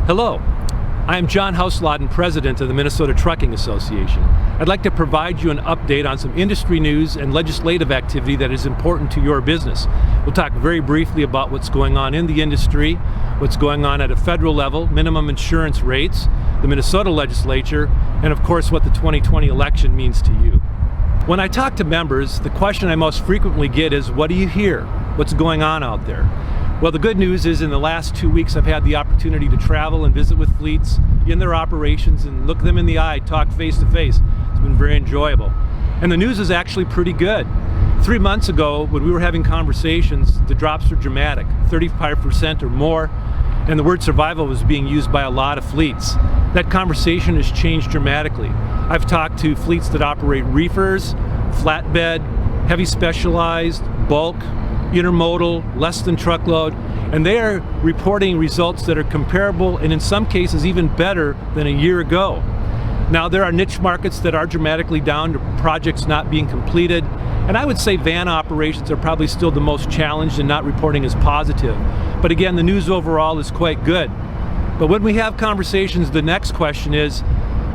Hello, I am John Hausladen, President of the Minnesota Trucking Association. I'd like to provide you an update on some industry news and legislative activity that is important to your business. We'll talk very briefly about what's going on in the industry, what's going on at a federal level, minimum insurance rates, the Minnesota legislature, and of course what the 2020 election means to you. When I talk to members, the question I most frequently get is, what do you hear? What's going on out there? Well, the good news is in the last 2 weeks I've had the opportunity to travel and visit with fleets in their operations and look them in the eye, talk face to face. It's been very enjoyable. And the news is actually pretty good. 3 months ago, when we were having conversations, the drops were dramatic, 35% or more, and the word survival was being used by a lot of fleets. That conversation has changed dramatically. I've talked to fleets that operate reefers, flatbed, heavy specialized, bulk, intermodal, less than truckload, and they are reporting results that are comparable and in some cases even better than a year ago. Now there are niche markets that are dramatically down to projects not being completed, and I would say van operations are probably still the most challenged and not reporting as positive. But again, the news overall is quite good. But when we have conversations, the next question is,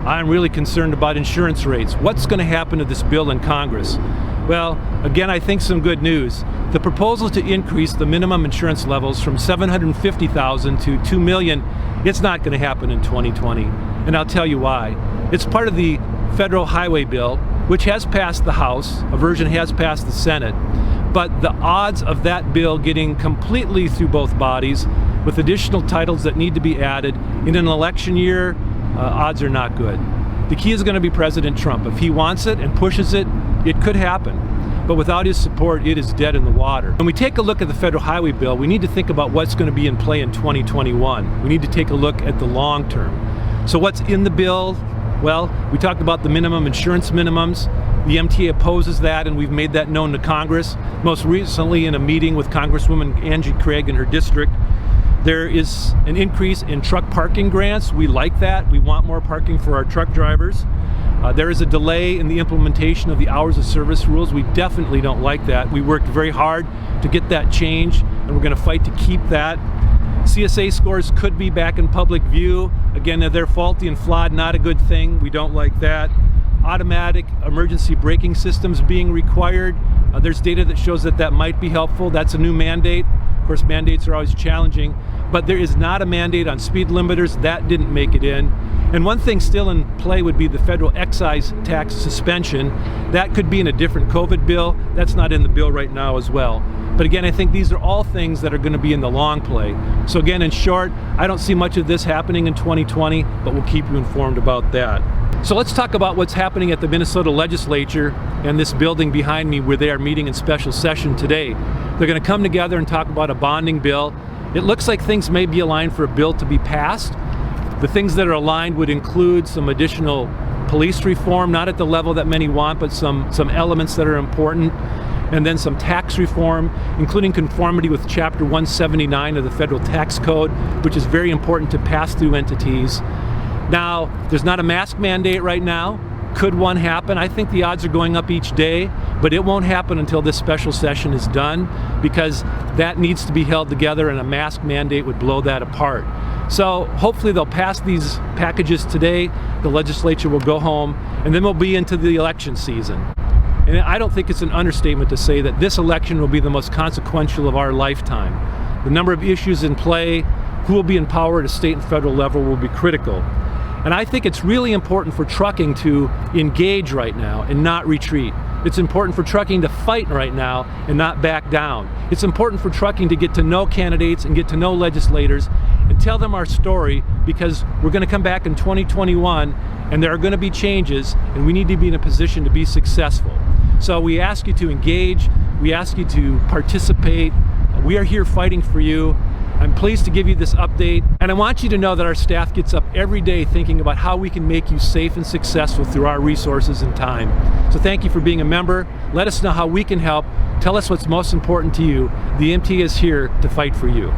I'm really concerned about insurance rates. What's going to happen to this bill in Congress? Well, again, I think some good news. The proposal to increase the minimum insurance levels from $750,000 to $2 million, it's not going to happen in 2020. And I'll tell you why. It's part of the federal highway bill, which has passed the House. A version has passed the Senate. But the odds of that bill getting completely through both bodies with additional titles that need to be added in an election year, odds are not good. The key is going to be President Trump. If he wants it and pushes it, it could happen. But without his support, it is dead in the water. When we take a look at the federal highway bill, we need to think about what's going to be in play in 2021. We need to take a look at the long term. So what's in the bill? Well, we talked about the minimum insurance minimums. The MTA opposes that, and we've made that known to Congress. Most recently in a meeting with Congresswoman Angie Craig in her district. There is an increase in truck parking grants. We like that. We want more parking for our truck drivers. There is a delay in the implementation of the hours of service rules. We definitely don't like that. We worked very hard to get that change, and we're going to fight to keep that. CSA scores could be back in public view. Again, they're faulty and flawed, not a good thing. We don't like that. Automatic emergency braking systems being required. There's data that shows that that might be helpful. That's a new mandate. Of course, mandates are always challenging, but there is not a mandate on speed limiters. That didn't make it in. And one thing still in play would be the federal excise tax suspension. That could be in a different COVID bill. That's not in the bill right now as well. But again, I think these are all things that are going to be in the long play. So again, in short, I don't see much of this happening in 2020, but we'll keep you informed about that. So let's talk about what's happening at the Minnesota legislature and this building behind me where they are meeting in special session today. They're going to come together and talk about a bonding bill. It looks like things may be aligned for a bill to be passed. The things that are aligned would include some additional police reform, not at the level that many want, but some elements that are important. And then some tax reform, including conformity with Chapter 179 of the Federal Tax Code, which is very important to pass-through entities. Now, there's not a mask mandate right now. Could one happen? I think the odds are going up each day, but it won't happen until this special session is done because that needs to be held together and a mask mandate would blow that apart. So hopefully they'll pass these packages today, the legislature will go home, and then we'll be into the election season. And I don't think it's an understatement to say that this election will be the most consequential of our lifetime. The number of issues in play, who will be in power at a state and federal level will be critical. And I think it's really important for trucking to engage right now and not retreat. It's important for trucking to fight right now and not back down. It's important for trucking to get to know candidates and get to know legislators and tell them our story because we're going to come back in 2021 and there are going to be changes and we need to be in a position to be successful. So we ask you to engage, we ask you to participate. We are here fighting for you. I'm pleased to give you this update, and I want you to know that our staff gets up every day thinking about how we can make you safe and successful through our resources and time. So thank you for being a member. Let us know how we can help. Tell us what's most important to you. The MTA is here to fight for you.